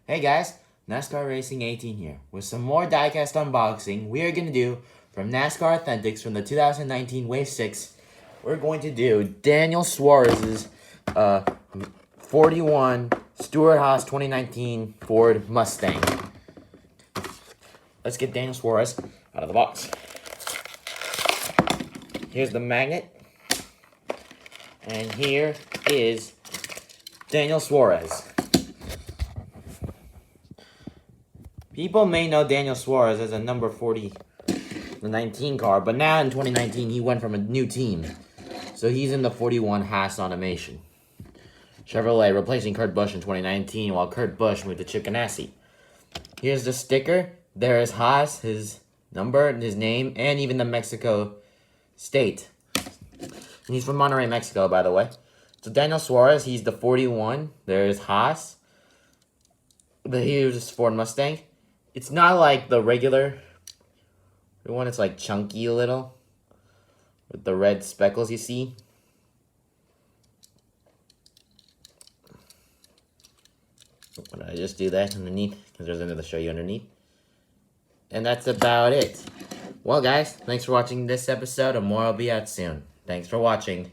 Hey guys, NASCAR Racing 18 here. With some more diecast unboxing, we are going to do from NASCAR Authentics from the 2019 Wave 6. We're going to do Daniel Suarez's 41 Stewart-Haas 2019 Ford Mustang. Let's get Daniel Suarez out of the box. Here's the magnet. And here is Daniel Suarez. People may know Daniel Suarez as a number 40, the 19 car, but now in 2019 he went from a new team. So he's in the 41 Haas Automation. Chevrolet replacing Kurt Busch in 2019 while Kurt Busch moved to Chip Ganassi. Here's the sticker. There is Haas, his number, his name, and even the Mexico state. And he's from Monterrey, Mexico, by the way. So Daniel Suarez, he's the 41. There's Haas. Here's Ford Mustang. It's not like the regular one. It's like chunky a little. With the red speckles you see. Why don't I just do that underneath? Because there's another to show you underneath. And that's about it. Well guys, thanks for watching this episode, and more will be out soon. Thanks for watching.